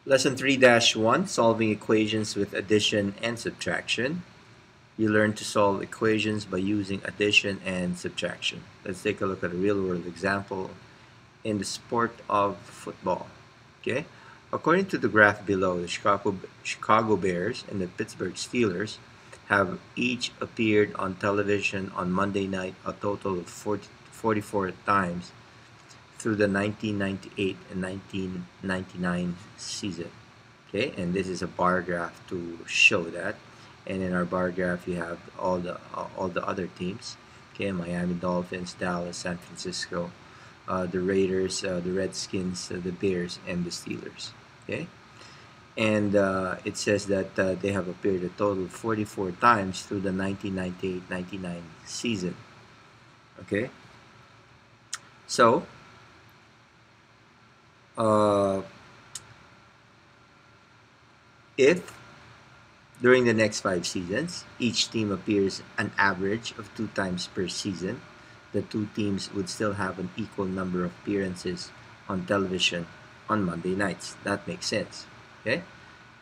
Lesson 3-1, solving equations with addition and subtraction. You learn to solve equations by using addition and subtraction. Let's take a look at a real-world example in the sport of football. Okay, according to the graph below, the Chicago Bears and the Pittsburgh Steelers have each appeared on television on Monday night a total of 44 times through the 1998 and 1999 season. Okay, and this is a bar graph to show that. And in our bar graph, you have all the other teams. Okay, Miami Dolphins, Dallas, San Francisco, the Raiders, the Redskins, the Bears, and the Steelers. Okay, and it says that they have appeared a total of 44 times through the 1998-99 season. Okay, so uh, if during the next 5 seasons, each team appears an average of 2 times per season, the two teams would still have an equal number of appearances on television on Monday nights. That makes sense. Okay?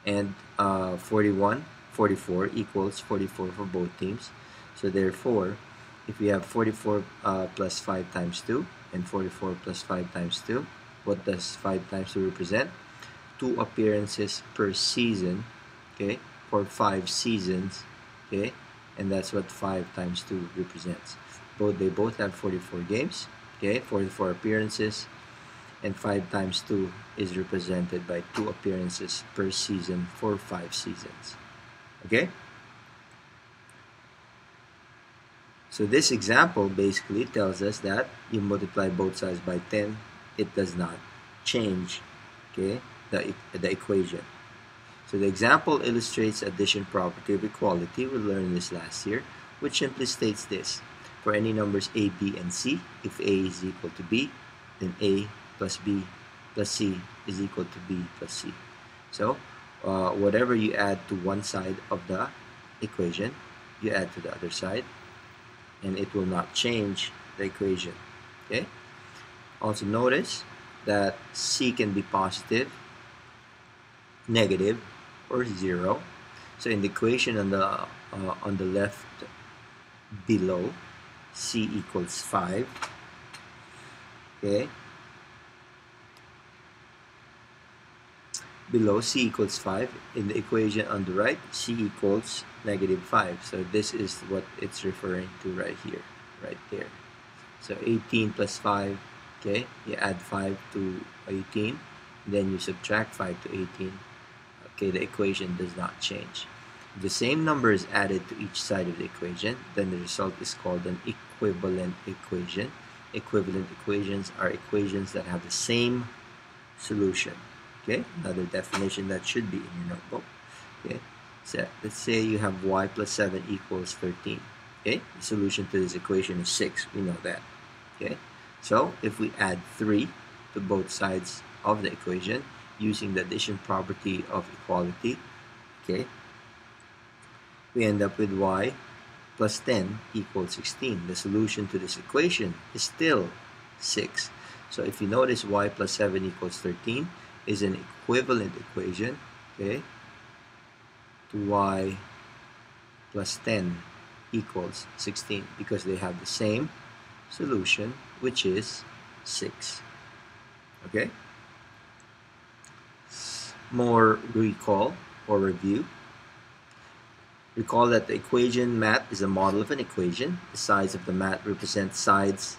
And 44 equals 44 for both teams. So therefore, if we have 44 plus 5 times 2 and 44 plus 5 times 2, what does 5 times 2 represent? 2 appearances per season, okay, for 5 seasons, okay, and that's what 5 times 2 represents. They both have 44 games, okay, 44 appearances, and 5 times 2 is represented by 2 appearances per season for 5 seasons. Okay? So this example basically tells us that you multiply both sides by 10, it does not change, okay, the equation. So the example illustrates addition property of equality. We learned this last year, which simply states this. For any numbers a, b, and c, if a is equal to b, then a plus b plus c is equal to b plus c. So whatever you add to one side of the equation, you add to the other side, and it will not change the equation. Okay. Also notice that c can be positive, negative, or 0. So in the equation on the left below, c equals 5. Okay. Below, c equals 5. In the equation on the right, c equals negative 5. So this is what it's referring to right here, right there. So 18 plus 5, okay, you add 5 to 18, then you subtract 5 to 18. Okay, the equation does not change. If the same number is added to each side of the equation, then the result is called an equivalent equation. Equivalent equations are equations that have the same solution. Okay, another definition that should be in your notebook. Okay, so let's say you have y plus 7 equals 13. Okay, the solution to this equation is 6. We know that. Okay, so if we add 3 to both sides of the equation using the addition property of equality, okay, we end up with y plus 10 equals 16. The solution to this equation is still 6. So if you notice, y plus 7 equals 13 is an equivalent equation, okay, to y plus 10 equals 16 because they have the same solution, which is 6. Okay? More recall or review. Recall that the equation mat is a model of an equation. The sides of the mat represent sides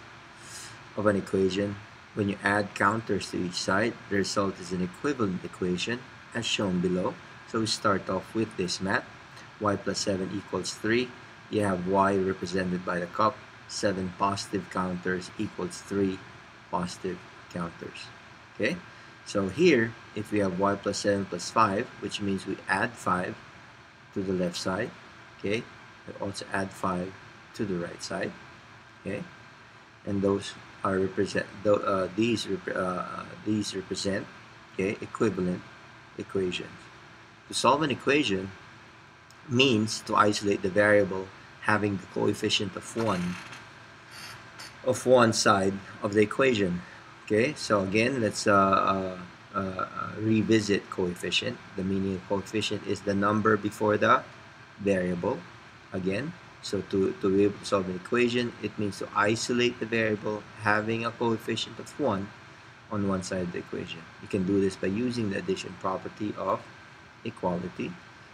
of an equation. When you add counters to each side, the result is an equivalent equation as shown below. So we start off with this mat. Y plus 7 equals 3. You have y represented by the cup. 7 positive counters equals 3 positive counters. Okay? So here, if we have y plus 7 plus 5, which means we add 5 to the left side, okay? We also add 5 to the right side, okay? And those are these represent, okay, equivalent equations. To solve an equation means to isolate the variable having the coefficient of one side of the equation. Okay, so again, let's revisit coefficient. The meaning of coefficient is the number before the variable again. So to be able to solve an equation, it means to isolate the variable having a coefficient of 1 on one side of the equation. You can do this by using the addition property of equality.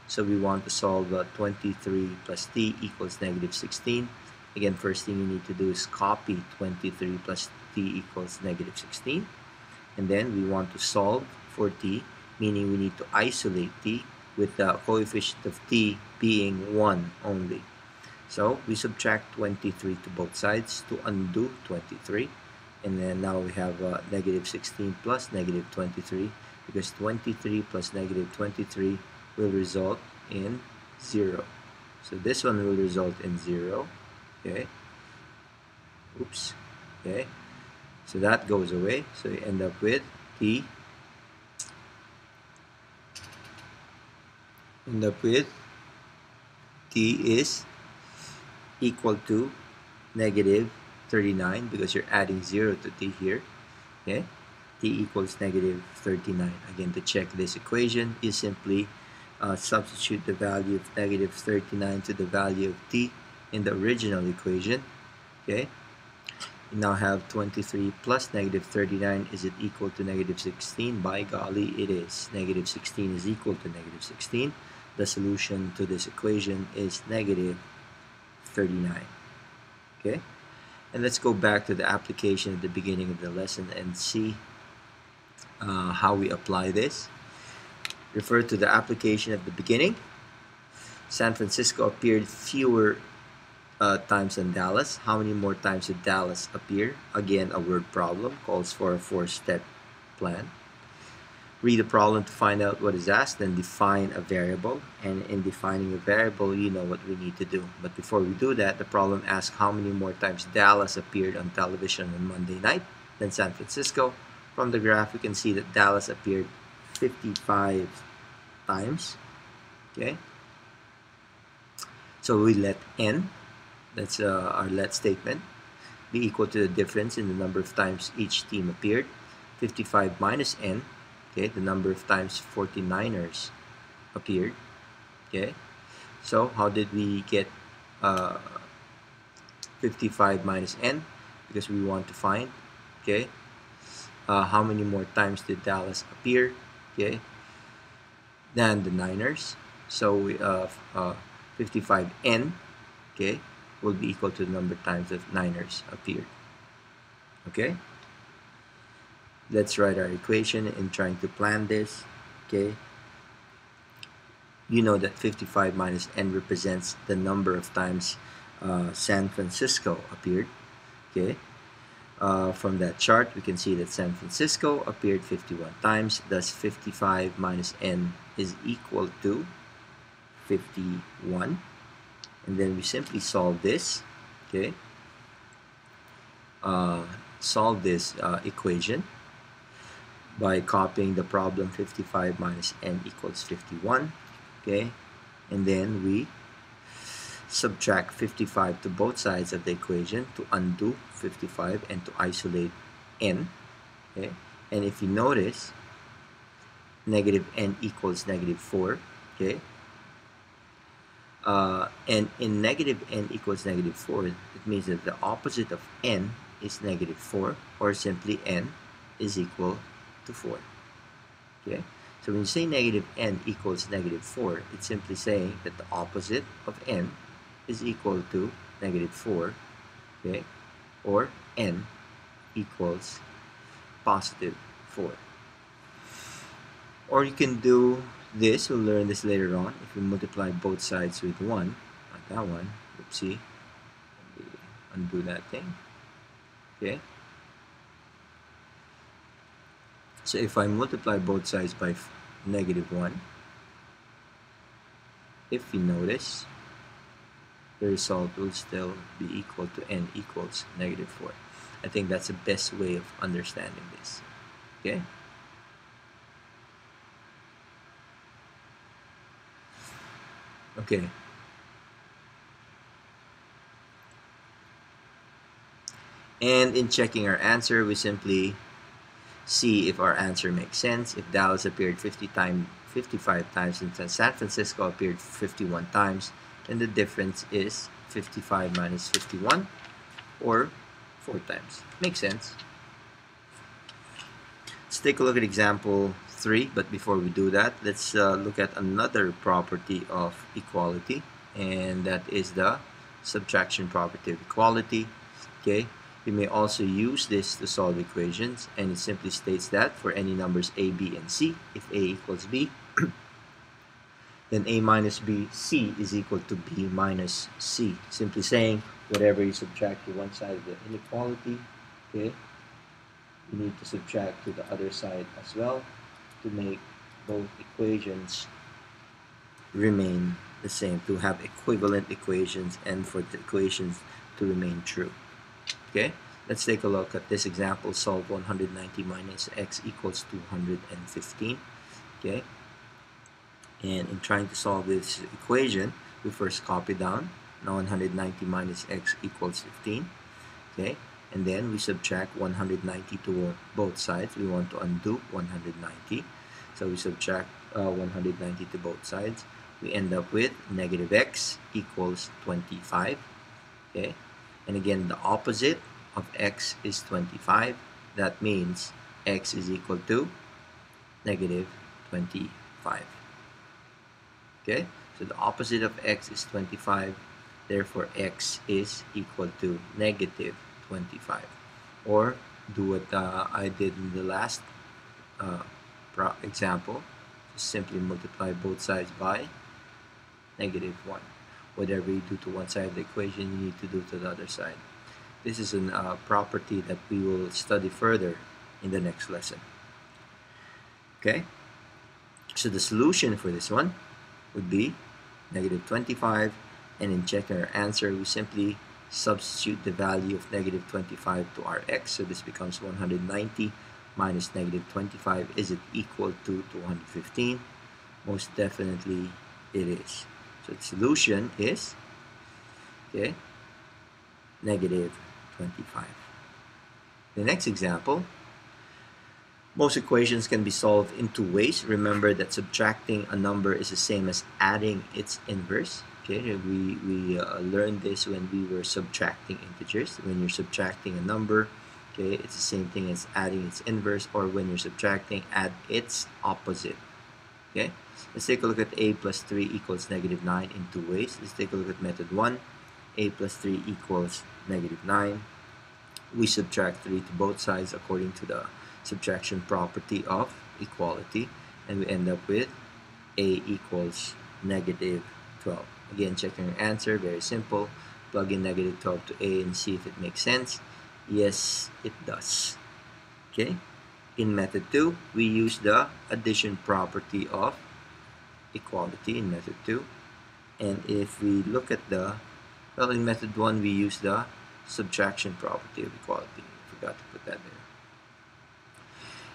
So we want to solve 23 plus t equals negative 16. Again, first thing you need to do is copy 23 plus t equals negative 16. And then we want to solve for t, meaning we need to isolate t with the coefficient of t being 1 only. So we subtract 23 to both sides to undo 23. And then now we have negative 16 plus negative 23, because 23 plus negative 23 will result in 0. So this one will result in 0. Okay. Oops. Okay. So that goes away. So you end up with t. T is equal to negative 39, because you're adding 0 to t here. Okay, t equals negative 39. Again, to check this equation, you simply substitute the value of negative 39 to the value of t in the original equation. Okay, you now have 23 plus negative 39. Is it equal to negative 16? By golly, it is. Negative 16 is equal to negative 16. The solution to this equation is negative 39. Okay, and let's go back to the application at the beginning of the lesson and see how we apply this. Refer to the application at the beginning. San Francisco appeared fewer times than Dallas. How many more times did Dallas appear? Again, a word problem, calls for a 4-step plan. Read the problem to find out what is asked, then define a variable. And in defining a variable, you know what we need to do. But before we do that, the problem asks how many more times Dallas appeared on television on Monday night than San Francisco. From the graph, we can see that Dallas appeared 55 times. Okay, so we let n, that's our let statement, be equal to the difference in the number of times each team appeared. 55 minus n, okay, the number of times 49ers appeared. Okay, so how did we get 55 minus n? Because we want to find, okay, how many more times did Dallas appear, okay, than the Niners. So we 55n, okay, will be equal to the number of times that Niners appeared. Okay, let's write our equation in trying to plan this. Okay, you know that 55 minus n represents the number of times San Francisco appeared. Okay, from that chart we can see that San Francisco appeared 51 times, thus 55 minus n is equal to 51. And then we simply solve this. Okay, solve this equation by copying the problem 55 minus n equals 51. Okay, and then we subtract 55 to both sides of the equation to undo 55 and to isolate n. Okay, and if you notice, negative n equals negative 4. Okay, and in negative n equals negative 4, it means that the opposite of n is negative 4, or simply n is equal to 4. Okay, so when you say negative n equals negative 4, it's simply saying that the opposite of n is equal to negative 4. Okay, or n equals positive 4. Or you can do this, we'll learn this later on, if we multiply both sides with 1, like that one, oopsie, undo that thing. Okay, so if I multiply both sides by negative 1, if you notice, the result will still be equal to n equals negative 4. I think that's the best way of understanding this. Okay, okay, and in checking our answer, we simply see if our answer makes sense. If Dallas appeared 55 times and San Francisco appeared 51 times, then the difference is 55 minus 51, or 4 times. Makes sense. Let's take a look at example 3, but before we do that, let's look at another property of equality, and that is the subtraction property of equality. Okay, you may also use this to solve equations, and it simply states that for any numbers a, b, and c, if a equals b, then a minus b, c is equal to b minus c. Simply saying, whatever you subtract to one side of the inequality, okay, you need to subtract to the other side as well to make both equations remain the same, to have equivalent equations and for the equations to remain true. Okay, let's take a look at this example. Solve 190 minus x equals 215. Okay, and in trying to solve this equation, we first copy down. Now 190 minus x equals 15. Okay, and then we subtract 190 to both sides. We want to undo 190, so we subtract 190 to both sides. We end up with negative x equals 25. Okay, and again, the opposite of x is 25. That means x is equal to negative 25. Okay, so the opposite of x is 25. Therefore, x is equal to negative 25. Or do what I did in the last example. Just simply multiply both sides by negative 1. Whatever you do to one side of the equation, you need to do to the other side. This is a property that we will study further in the next lesson. Okay, so the solution for this one would be negative 25, and in checking our answer, we simply substitute the value of negative 25 to our x, so this becomes 190 minus negative 25. Is it equal to 215? Most definitely it is. So the solution is, okay, negative 25. The next example, most equations can be solved in two ways. Remember that subtracting a number is the same as adding its inverse. Okay, we learned this when we were subtracting integers. When you're subtracting a number, okay, it's the same thing as adding its inverse, or when you're subtracting, add its opposite. Okay, let's take a look at a plus 3 equals negative 9 in two ways. Let's take a look at method 1. A plus 3 equals negative 9. We subtract 3 to both sides according to the subtraction property of equality, and we end up with a equals negative 12. Again, checking our answer, very simple. Plug in negative 12 to a and see if it makes sense. Yes, it does. Okay, in method 2, we use the addition property of equality in method 2. And if we look at the, well, in method 1, we use the subtraction property of equality. I forgot to put that there.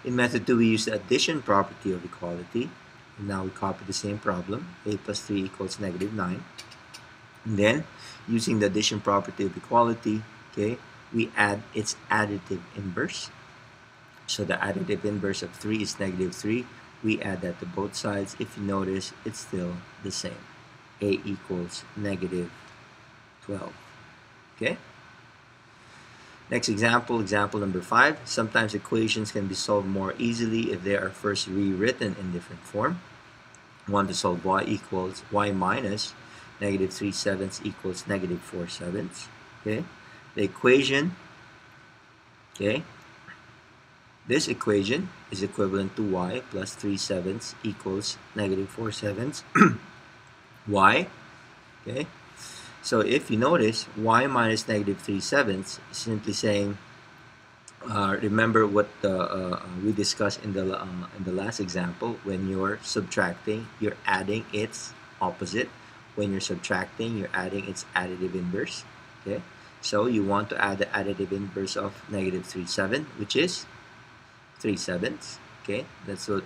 In method 2, we use the addition property of equality. And now we copy the same problem. A plus 3 equals negative 9. And then, using the addition property of equality, okay, we add its additive inverse. So the additive inverse of 3 is negative 3. We add that to both sides. If you notice, it's still the same. A equals negative 12. Okay? Next example, example number 5. Sometimes equations can be solved more easily if they are first rewritten in different form. We want to solve y equals y minus negative 3/7 equals negative 4/7. Okay, the equation, okay, this equation is equivalent to y plus 3/7 equals negative 4/7. Y, okay. So if you notice, y minus negative 3/7 is simply saying, remember what we discussed in the last example. When you're subtracting, you're adding its opposite. When you're subtracting, you're adding its additive inverse. Okay, so you want to add the additive inverse of negative 3/7, which is 3/7. Okay, that's what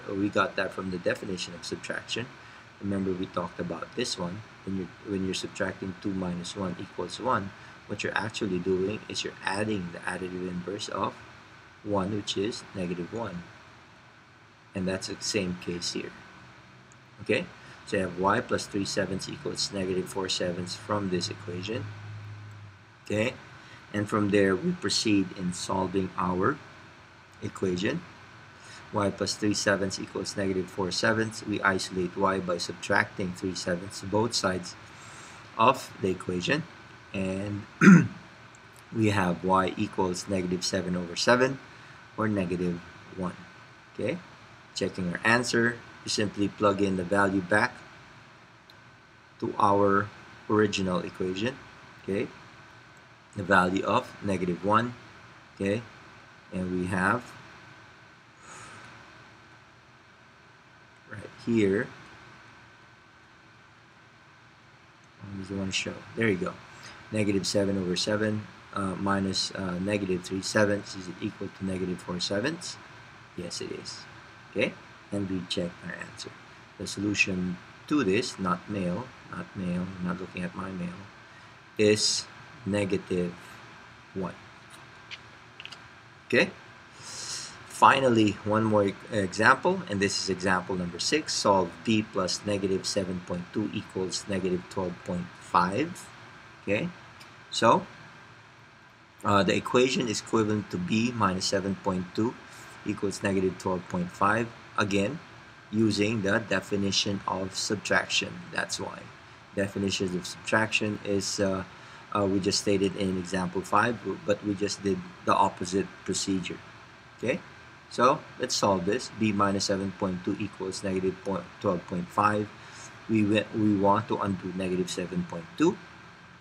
we got that from the definition of subtraction. Remember, we talked about this one. When you're subtracting 2 minus 1 equals 1, what you're actually doing is you're adding the additive inverse of 1, which is negative 1. And that's the same case here. Okay, so you have y plus 3/7 equals negative 4/7 from this equation. Okay, and from there we proceed in solving our equation. Y plus 3/7 equals negative 4/7. We isolate y by subtracting 3/7 to both sides of the equation, and we have y equals negative 7/7 or negative 1. Okay, checking our answer, we simply plug in the value back to our original equation. Okay, the value of negative 1. Okay, and we have right here, what do I want to show? There you go. Negative 7/7 minus negative 3/7 is equal to negative 4/7. Yes, it is. Okay, and we check our answer. The solution to this, not male, I'm not looking at my mail, is negative 1. Okay, finally, one more example, and this is example number 6. Solve b plus negative 7.2 equals negative 12.5. Okay, so the equation is equivalent to b minus 7.2 equals negative 12.5. Again, using the definition of subtraction. That's why. Definitions of subtraction is we just stated in example 5, but we just did the opposite procedure. Okay, so let's solve this. B minus 7.2 equals negative 12.5. We want to undo negative 7.2,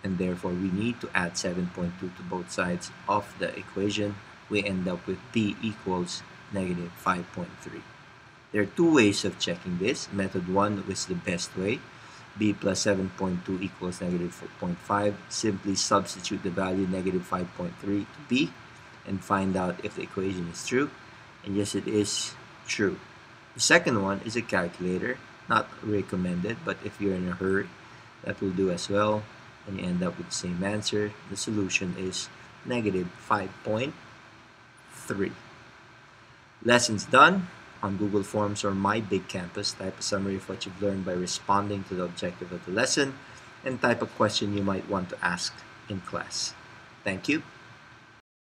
and therefore we need to add 7.2 to both sides of the equation. We end up with b equals negative 5.3. There are two ways of checking this. Method 1 is the best way. B plus 7.2 equals negative 4.5. Simply substitute the value negative 5.3 to b and find out if the equation is true. And yes, it is true. The second one is a calculator. Not recommended, but if you're in a hurry, that will do as well. And you end up with the same answer. The solution is negative 5.3. Lessons done. On Google Forms or My Big Campus, type a summary of what you've learned by responding to the objective of the lesson, and type a question you might want to ask in class. Thank you.